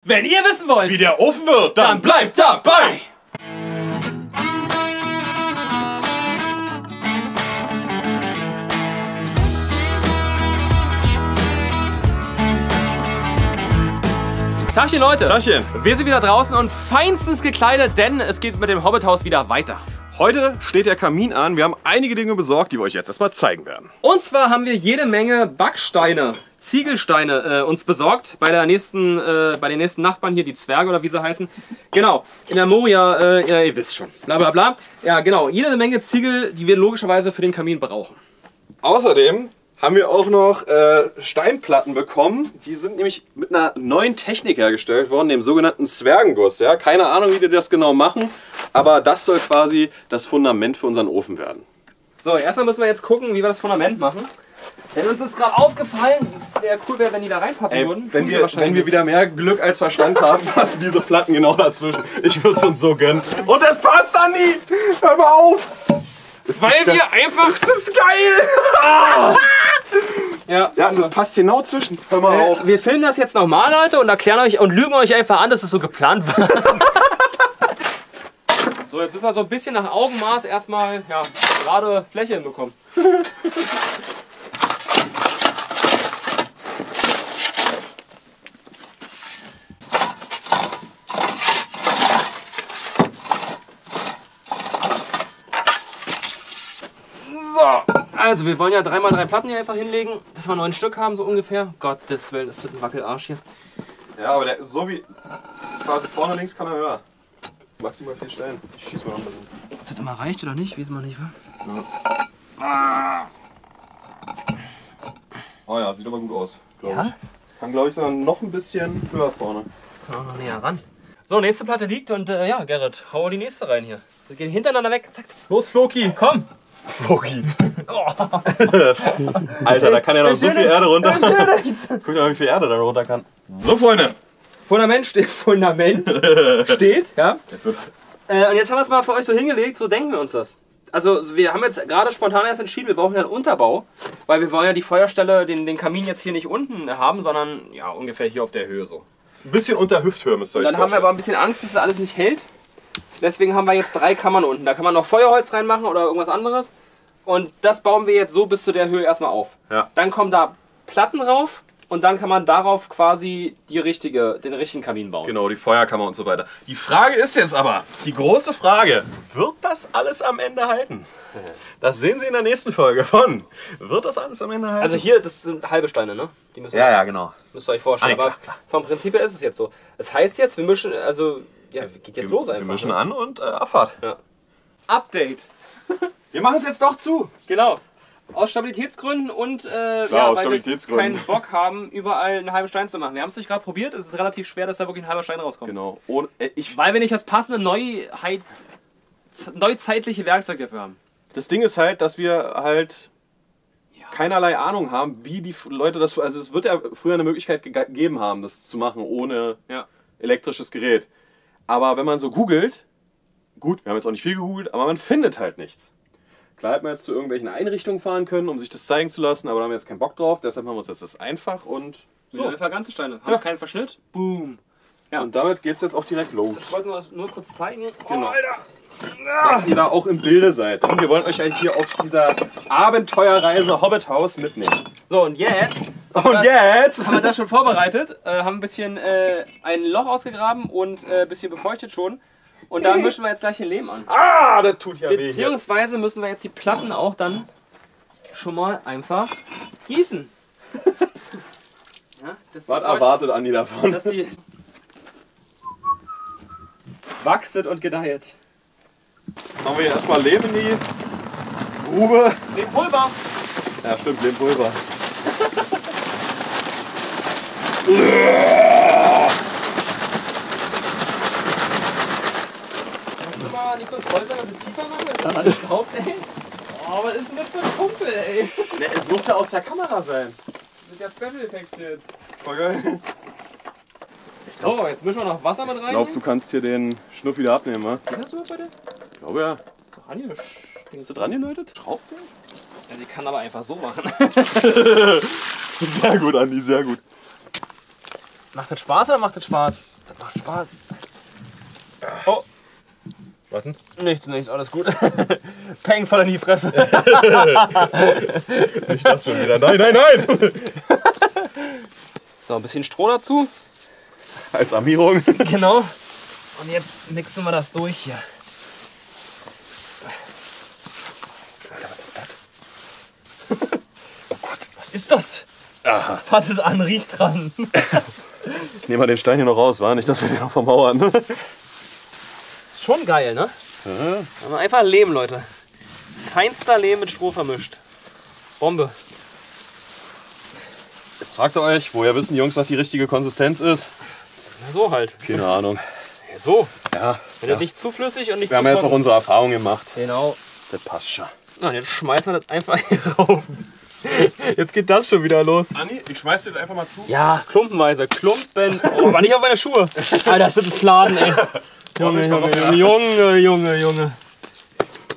Wenn ihr wissen wollt, wie der Ofen wird, dann bleibt dabei! Tagchen Leute! Tagchen! Wir sind wieder draußen und feinstens gekleidet, denn es geht mit dem Hobbithaus wieder weiter. Heute steht der Kamin an. Wir haben einige Dinge besorgt, die wir euch jetzt erstmal zeigen werden. Und zwar haben wir jede Menge Backsteine, Ziegelsteine uns besorgt bei den nächsten Nachbarn hier, die Zwerge oder wie sie heißen. Genau, in der Moria, ihr wisst schon, bla bla bla. Ja genau, jede Menge Ziegel, die wir logischerweise für den Kamin brauchen. Außerdem haben wir auch noch Steinplatten bekommen. Die sind nämlich mit einer neuen Technik hergestellt worden, dem sogenannten Zwergenguss. Ja? Keine Ahnung, wie die das genau machen, aber das soll quasi das Fundament für unseren Ofen werden. So, erstmal müssen wir jetzt gucken, wie wir das Fundament machen. Denn uns ist gerade aufgefallen, es wäre cool, wenn die da reinpassen würden. Wenn wir wieder mehr Glück als Verstand haben, passen diese Platten genau dazwischen. Ich würde es uns so gönnen. Und es passt dann nie! Hör mal auf! Weil wir einfach... Das ist geil! Ah. Ja, und das passt genau zwischen. Hör mal auf. Wir filmen das jetzt nochmal, Leute, und erklären euch und lügen euch einfach an, dass es so geplant war. So, jetzt müssen wir so ein bisschen nach Augenmaß erstmal gerade Fläche hinbekommen. So, also wir wollen ja 3x3 Platten hier einfach hinlegen, dass wir 9 Stück haben, so ungefähr. Gottes Willen, das wird ein Wackelarsch hier. Ja, aber so wie quasi vorne links kann er höher. Maximal 4 Stellen. Ich schieß mal noch ein bisschen. Ob das immer reicht oder nicht, wissen wir nicht, wa? Ja. Oh ja, sieht aber gut aus, glaube ich. Kann, glaube ich, sogar noch ein bisschen höher vorne. Das kann auch noch näher ran. So, nächste Platte liegt und ja, Gerrit, hau die nächste rein hier. Wir gehen hintereinander weg, zack. Los, Floki, komm! Floki. Oh. Alter, da kann ja noch so viel Erde runter. Guck mal, wie viel Erde da runter kann. So, Freunde. Fundament steht, ja. Und jetzt haben wir es mal für euch so hingelegt, so denken wir uns das. Also wir haben jetzt gerade spontan erst entschieden, wir brauchen ja einen Unterbau, weil wir wollen ja die Feuerstelle, den Kamin jetzt hier nicht unten haben, sondern ja ungefähr hier auf der Höhe so. Ein bisschen unter Hüfthöhe müsst ihr euch Dann haben wir aber ein bisschen Angst, dass das alles nicht hält. Deswegen haben wir jetzt 3 Kammern unten. Da kann man noch Feuerholz reinmachen oder irgendwas anderes. Und das bauen wir jetzt so bis zu der Höhe erstmal auf. Ja. Dann kommen da Platten rauf und dann kann man darauf quasi den richtigen Kamin bauen. Genau, die Feuerkammer und so weiter. Die Frage ist jetzt aber, die große Frage, wird das alles am Ende halten? Das sehen Sie in der nächsten Folge von. Wird das alles am Ende halten? Also hier, das sind halbe Steine, ne? Die müssen ja, genau. Müsst ihr euch vorstellen. Klar, aber vom Prinzip her ist es jetzt so. Das heißt jetzt, wir mischen, also, ja, geht jetzt los einfach. Wir mischen an und Abfahrt. Ja. Update. Wir machen es jetzt doch zu. Genau. Aus Stabilitätsgründen und aus weil Stabilitätsgründen. wir keinen Bock haben, überall einen halben Stein zu machen. Wir haben es nicht gerade probiert, es ist relativ schwer, dass da wirklich ein halber Stein rauskommt. Genau. Weil wir nicht das passende neuzeitliche Werkzeug dafür haben. Das Ding ist halt, dass wir halt keinerlei Ahnung haben, wie die Leute das... Also es wird ja früher eine Möglichkeit gegeben haben, das zu machen ohne elektrisches Gerät. Aber wenn man so googelt, gut, wir haben jetzt auch nicht viel gegoogelt, aber man findet halt nichts. Klar hätten wir jetzt zu irgendwelchen Einrichtungen fahren können, um sich das zeigen zu lassen, aber da haben wir jetzt keinen Bock drauf. Deshalb haben wir uns jetzt das einfach und so. Einfach ganze Steine. Haben keinen Verschnitt. Boom. Ja. Und damit geht es jetzt auch direkt los. Das wollten wir nur kurz zeigen. Genau. Oh, Alter. Dass ihr da auch im Bilde seid. Und wir wollen euch halt hier auf dieser Abenteuerreise Hobbithaus mitnehmen. So, und jetzt... Und jetzt haben wir das schon vorbereitet. Haben ein bisschen ein Loch ausgegraben und ein bisschen befeuchtet schon. Und da mischen wir jetzt gleich den Lehm an. Ah, das tut ja weh. Beziehungsweise müssen wir jetzt die Platten auch dann schon mal einfach gießen. Ja, was erwartet Andi davon? Dass sie wachset und gedeiht. Jetzt haben wir hier erstmal Lehm in die Grube. Lehmpulver. Ja stimmt, Lehmpulver. Nicht so toll sein, dass wir tiefer machen, wenn man nicht glaubt, ey. Oh, was ist denn das für ein Kumpel, ey? Ne, es muss ja aus der Kamera sein. Das sind ja Special Effects jetzt. Voll geil. So, jetzt mischen wir noch Wasser mit rein. Ich glaube, du kannst hier den Schnuff wieder abnehmen, wa? Geht das so bei dir? Ich glaube ja. Ist doch angeschraubt. Ist das dran geläutet? Schraubt der? Ja, die kann aber einfach so machen. Sehr gut, Andi, sehr gut. Macht das Spaß oder macht das Spaß? Das macht Spaß. Oh. Warten. Nichts, alles gut. Peng voll in die Fresse. Nicht das schon wieder. Nein! So, ein bisschen Stroh dazu. Als Armierung. Genau. Und jetzt mixen wir das durch hier. Alter, was ist das? Oh Gott, was ist das? Aha. Fass es an, riecht dran. Ich nehme mal den Stein hier noch raus, war nicht, dass wir den noch vermauern. Ist schon geil, ne? Ja. Aber einfach Lehm, Leute. Feinster Lehm mit Stroh vermischt. Bombe. Jetzt fragt ihr euch, woher wissen die Jungs, was die richtige Konsistenz ist? Na so halt. Keine Ahnung. Ja, so. Ja. Wenn nicht zu flüssig und nicht Wir zu haben ja jetzt auch trocken. unsere Erfahrung gemacht. Genau. Das passt schon. Na, und jetzt schmeißen wir das einfach hier rauf. Jetzt geht das schon wieder los. Anni, ich schmeiß dir das einfach mal zu. Ja, klumpenweise. Klumpen. Oh, aber nicht auf meine Schuhe. Alter, das sind Fladen, ey. Junge.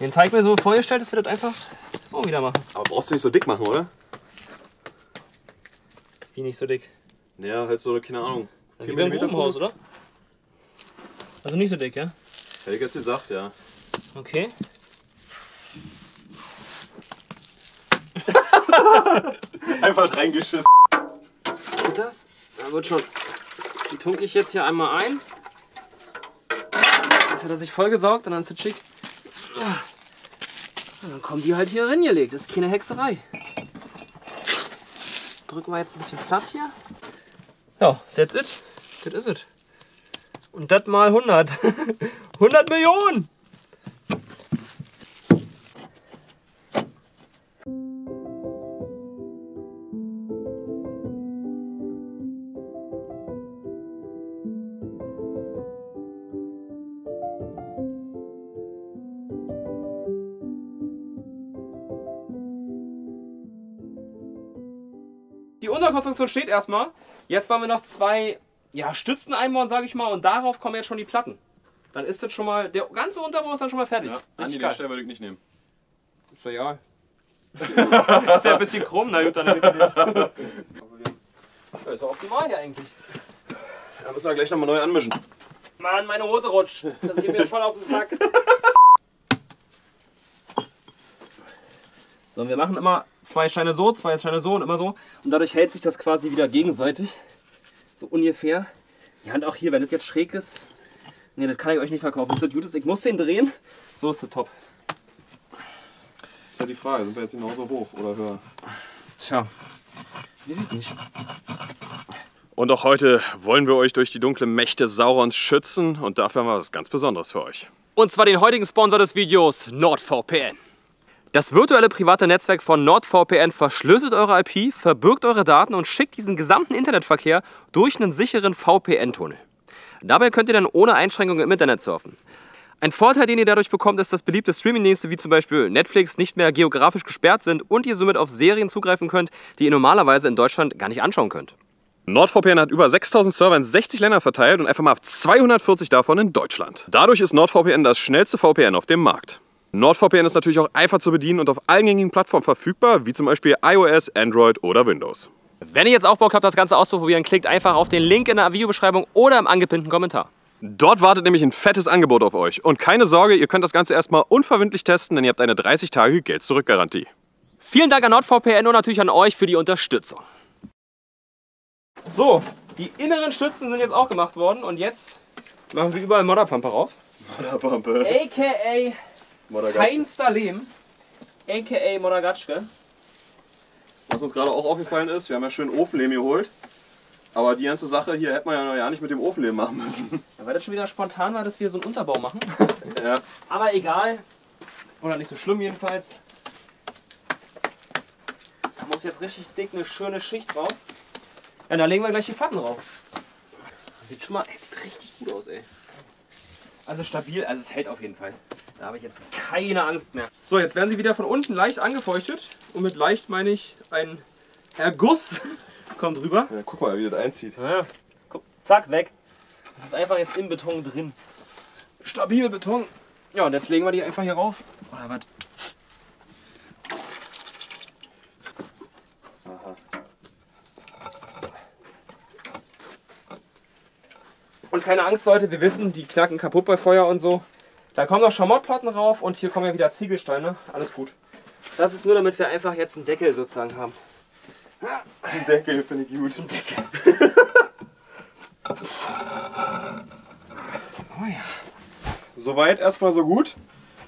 Den Teig mir so vorgestellt, dass wir das einfach so wieder machen. Aber brauchst du nicht so dick machen, oder? Wie nicht so dick. Ja, halt so, keine Ahnung. Wie beim Grubenhaus, oder? Also nicht so dick, ja? Hätte ich jetzt gesagt, ja. Okay. Einfach reingeschissen. Und das? Da wird schon. Die tunke ich jetzt hier einmal ein. Jetzt hat er sich vollgesaugt und dann ist es schick. Und dann kommen die halt hier reingelegt. Das ist keine Hexerei. Drücken wir jetzt ein bisschen platt hier. Ja, that's it. Das is it. Und das mal 100. 100 Millionen! Die Unterkonstruktion steht erstmal. Jetzt wollen wir noch zwei Stützen einbauen, sage ich mal, und darauf kommen jetzt schon die Platten. Dann ist das schon mal, der ganze Unterbau ist dann schon mal fertig. Ja, Andi, den Stein würde ich nicht nehmen. Ist ja egal. Ist ja ein bisschen krumm, na gut, dann nehme ich den. Ja, ist ja optimal hier eigentlich. Da müssen wir gleich nochmal neu anmischen. Mann, meine Hose rutscht. Das geht mir voll auf den Sack. So, und wir machen immer zwei Steine so und immer so. Und dadurch hält sich das quasi wieder gegenseitig. So ungefähr. Ja, und auch hier, wenn das jetzt schräg ist. Ne, das kann ich euch nicht verkaufen. Das ist gut ist, ich muss den drehen. So ist das top. Das ist ja die Frage, sind wir jetzt genauso hoch oder höher? Tja, weiß ich nicht. Und auch heute wollen wir euch durch die dunklen Mächte Saurons schützen und dafür haben wir was ganz Besonderes für euch. Und zwar den heutigen Sponsor des Videos, NordVPN. Das virtuelle private Netzwerk von NordVPN verschlüsselt eure IP, verbirgt eure Daten und schickt diesen gesamten Internetverkehr durch einen sicheren VPN-Tunnel. Dabei könnt ihr dann ohne Einschränkungen im Internet surfen. Ein Vorteil, den ihr dadurch bekommt, ist, dass beliebte Streamingdienste wie zum Beispiel Netflix nicht mehr geografisch gesperrt sind und ihr somit auf Serien zugreifen könnt, die ihr normalerweise in Deutschland gar nicht anschauen könnt. NordVPN hat über 6000 Server in 60 Ländern verteilt und einfach mal 240 davon in Deutschland. Dadurch ist NordVPN das schnellste VPN auf dem Markt. NordVPN ist natürlich auch einfach zu bedienen und auf allen gängigen Plattformen verfügbar, wie zum Beispiel iOS, Android oder Windows. Wenn ihr jetzt auch Bock habt, das Ganze auszuprobieren, klickt einfach auf den Link in der Videobeschreibung oder im angepinnten Kommentar. Dort wartet nämlich ein fettes Angebot auf euch. Und keine Sorge, ihr könnt das Ganze erstmal unverbindlich testen, denn ihr habt eine 30-Tage Geld-Zurück-Garantie. Vielen Dank an NordVPN und natürlich an euch für die Unterstützung. So, die inneren Stützen sind jetzt auch gemacht worden und jetzt machen wir überall Modderpampe rauf. Modderpampe. A.k.a. feinster Lehm, a.k.a. Modagatschke. Was uns gerade auch aufgefallen ist, wir haben ja schön Ofenlehm geholt. Aber die ganze Sache hier hätte man ja noch ja nicht mit dem Ofenlehm machen müssen. Ja, weil das schon wieder spontan war, dass wir so einen Unterbau machen. Ja. Aber egal. Oder nicht so schlimm jedenfalls. Da muss jetzt richtig dick eine schöne Schicht drauf. Ja, da legen wir gleich die Platten drauf. Das sieht schon mal, sieht richtig gut aus, ey. Also stabil, also es hält auf jeden Fall. Da habe ich jetzt keine Angst mehr. So, jetzt werden sie wieder von unten leicht angefeuchtet. Und mit leicht meine ich ein Erguss. Kommt rüber. Ja, guck mal, wie das einzieht. Ja, guck, zack, weg. Das ist einfach jetzt im Beton drin. Stabil Beton. Ja, und jetzt legen wir die einfach hier rauf. Oder was? Aha. Und keine Angst, Leute, wir wissen, die knacken kaputt bei Feuer und so. Da kommen noch Schamottplatten rauf und hier kommen ja wieder Ziegelsteine. Alles gut. Das ist nur, damit wir einfach jetzt einen Deckel sozusagen haben. Ein Deckel finde ich gut. Ein Deckel. Oh ja. Soweit erstmal so gut.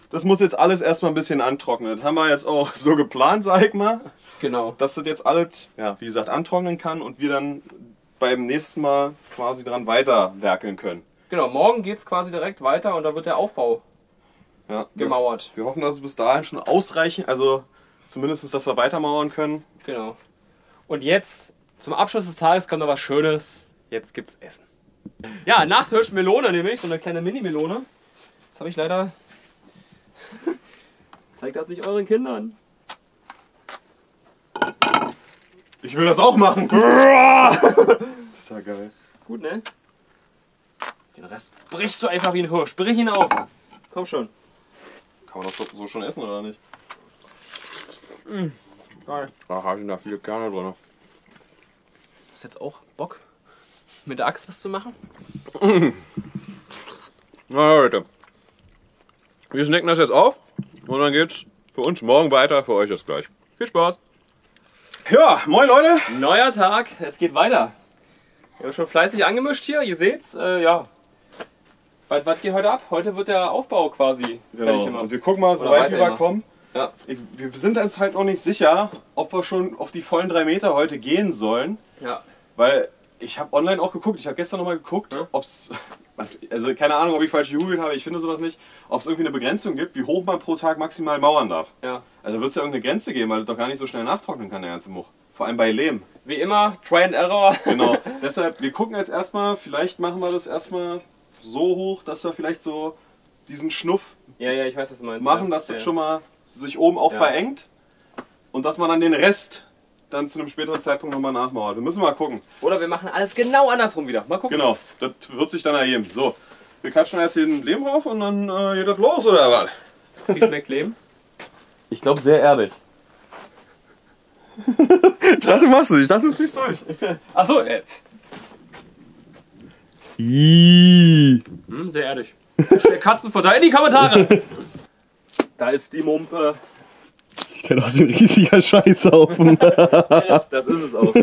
Das muss jetzt alles erstmal ein bisschen antrocknen. Das haben wir jetzt auch so geplant, sag ich mal. Genau. Dass das jetzt alles, ja, wie gesagt, antrocknen kann und wir dann beim nächsten Mal quasi dran weiter werkeln können. Genau, morgen geht es quasi direkt weiter und da wird der Aufbau gemauert. Wir hoffen, dass es bis dahin schon ausreichend, also zumindest, dass wir weitermauern können. Genau. Und jetzt, zum Abschluss des Tages kommt noch was Schönes. Jetzt gibt's Essen. Ja, Nachtisch Melone nämlich, so eine kleine Mini-Melone. Das habe ich leider... Zeigt das nicht euren Kindern. Ich will das auch machen. Das ist ja geil. Gut, ne? Den Rest brichst du einfach wie ein Hirsch. Brich ihn auf. Komm schon. Kann man das so schon essen oder nicht? Geil. Da haben da viele Kerne drin. Hast jetzt auch Bock, mit der Axt was zu machen? Na Leute, wir snacken das jetzt auf und dann geht's für uns morgen weiter, für euch jetzt gleich. Viel Spaß! Ja, moin Leute! Neuer Tag, es geht weiter. Wir haben schon fleißig angemischt hier, ihr seht's. Ja. Was geht heute ab? Heute wird der Aufbau quasi fertig gemacht. Und wir gucken mal, so weit wie wir kommen. Ja. Wir sind uns halt noch nicht sicher, ob wir schon auf die vollen 3 Meter heute gehen sollen. Ja. Weil ich habe online auch geguckt, ich habe gestern noch mal geguckt, ob's, also keine Ahnung, ob ich falsch gegoogelt habe, ich finde sowas nicht, ob es irgendwie eine Begrenzung gibt, wie hoch man pro Tag maximal mauern darf. Ja. Also wird es ja irgendeine Grenze geben, weil das doch gar nicht so schnell nachtrocknen kann, der ganze Much. Vor allem bei Lehm. Wie immer, Try and Error. Genau. Deshalb, wir gucken jetzt erstmal, vielleicht machen wir das erstmal so hoch, dass wir vielleicht so diesen Schnuff Ja, ich weiß, was du meinst. machen, dass das schon mal sich oben auch verengt und dass man dann den Rest dann zu einem späteren Zeitpunkt nochmal nachmauert. Wir müssen mal gucken. Oder wir machen alles genau andersrum wieder. Mal gucken. Genau, das wird sich dann ergeben. So, wir klatschen jetzt hier den Lehm drauf und dann geht das los, oder was? Wie schmeckt Lehm? Ich glaube sehr erdig. Ich dachte, machst du. Ich dachte, du ziehst durch. Achso, sehr ehrlich. Stell Katzenfutter in die Kommentare. Da ist die Mumpe. Das sieht halt aus wie ein riesiger Scheißhaufen. Das ist es auch.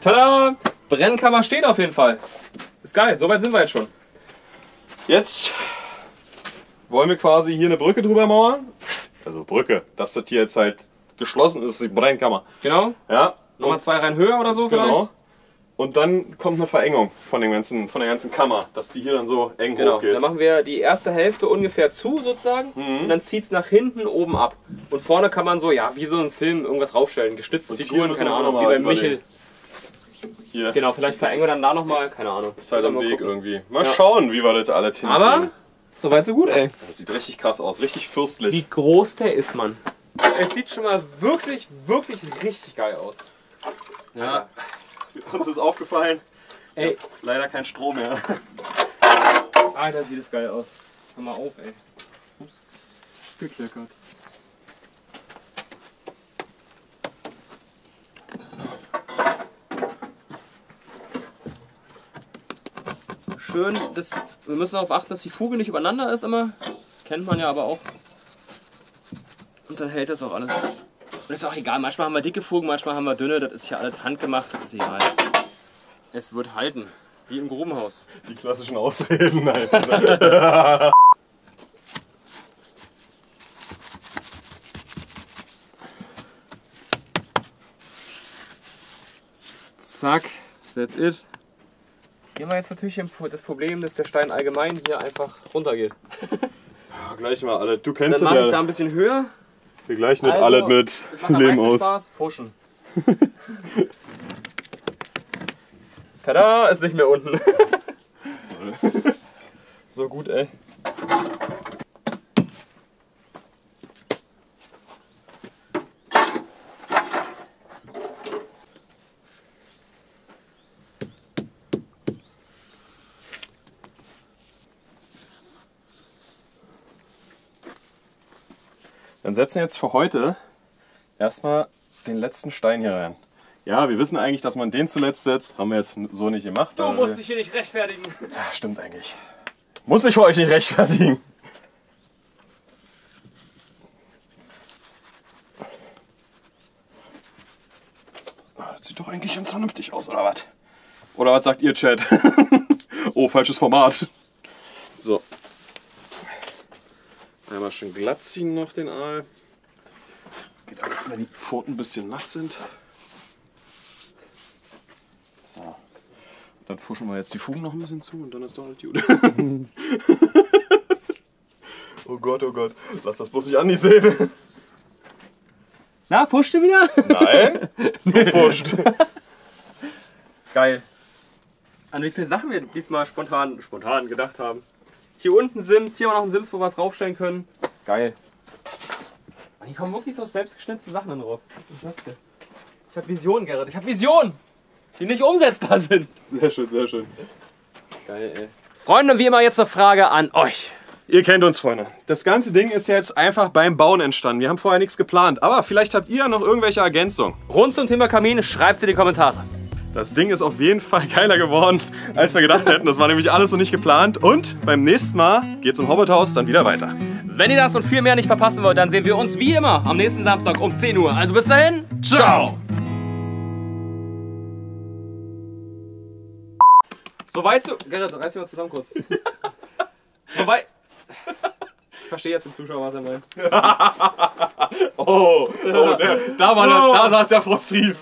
Tada! Brennkammer steht auf jeden Fall. Ist geil, soweit sind wir jetzt schon. Jetzt wollen wir quasi hier eine Brücke drüber mauern. Also Brücke, dass das hier jetzt halt geschlossen ist, die Brennkammer. Genau. Ja. Nochmal 2 Reihen höher oder so vielleicht. Genau. Und dann kommt eine Verengung von der ganzen Kammer, dass die hier dann so eng hochgeht. Dann machen wir die erste Hälfte ungefähr zu sozusagen und dann zieht es nach hinten oben ab. Und vorne kann man so, ja, wie so ein Film irgendwas raufstellen. Gestützte Figuren, keine Ahnung, wie bei Michel. Hier. Genau, vielleicht verengen wir dann da nochmal, keine Ahnung. Ist halt am Weg irgendwie. Mal schauen, wie wir das alles hinkriegen. Aber, soweit so gut, ey. Das sieht richtig krass aus, richtig fürstlich. Wie groß der ist, Mann. Es sieht schon mal wirklich, wirklich richtig geil aus. Ja, uns ist aufgefallen, ey, leider kein Strom mehr. Alter, sieht es geil aus. Hör mal auf, ey. Ups, gekleckert. Schön, wir müssen darauf achten, dass die Fuge nicht übereinander ist immer. Das kennt man ja aber auch. Und dann hält das auch alles. Und ist auch egal, manchmal haben wir dicke Fugen, manchmal haben wir dünne, das ist ja alles handgemacht, das ist egal. Es wird halten, wie im Grubenhaus. Die klassischen Ausreden, nein. Zack, that's it. Hier haben wir jetzt natürlich das Problem, dass der Stein allgemein hier einfach runtergeht. Ja, gleich mal alle. Du kennst Dann das mache ja. ich da ein bisschen höher. Wir gleichen nicht alles mit Lehm aus. Spaß, fuschen. Tada, ist nicht mehr unten. So gut, ey. und setzen jetzt für heute erstmal den letzten Stein hier rein. Ja, wir wissen eigentlich, dass man den zuletzt setzt. Haben wir jetzt so nicht gemacht. Du musst dich hier nicht rechtfertigen. Ja, stimmt eigentlich. Muss mich für euch nicht rechtfertigen. Das sieht doch eigentlich ganz vernünftig aus, oder was? Oder was sagt ihr, Chat? Oh, falsches Format. So. Einmal schön glatt ziehen noch den Aal. Geht alles, wenn die Pfoten ein bisschen nass sind. So. Dann fuschen wir jetzt die Fugen noch ein bisschen zu und dann ist doch halt gut. Oh Gott, oh Gott. Lass das bloß nicht Andi sehen. Na, fuscht du wieder? Nein, du fuscht. Geil. An wie viele Sachen wir diesmal spontan gedacht haben. Hier unten Sims, hier haben wir noch einen Sims, wo wir was raufstellen können. Geil. Und hier kommen wirklich so selbstgeschnitzte Sachen dann drauf. Ich hab Visionen, Gerrit. Ich hab Visionen, die nicht umsetzbar sind. Sehr schön, sehr schön. Geil, ey. Freunde, wie immer jetzt eine Frage an euch. Ihr kennt uns, Freunde. Das ganze Ding ist jetzt einfach beim Bauen entstanden. Wir haben vorher nichts geplant, aber vielleicht habt ihr noch irgendwelche Ergänzungen. Rund zum Thema Kamin, schreibt sie in die Kommentare. Das Ding ist auf jeden Fall geiler geworden, als wir gedacht hätten. Das war nämlich alles so nicht geplant. Und beim nächsten Mal geht's im Hobbithaus dann wieder weiter. Wenn ihr das und viel mehr nicht verpassen wollt, dann sehen wir uns wie immer am nächsten Samstag um 10 Uhr. Also bis dahin, ciao! Soweit so. Gerrit, reiß dich mal zusammen kurz. Soweit. Ich verstehe jetzt den Zuschauer, was er meint. Da saß der frustriert.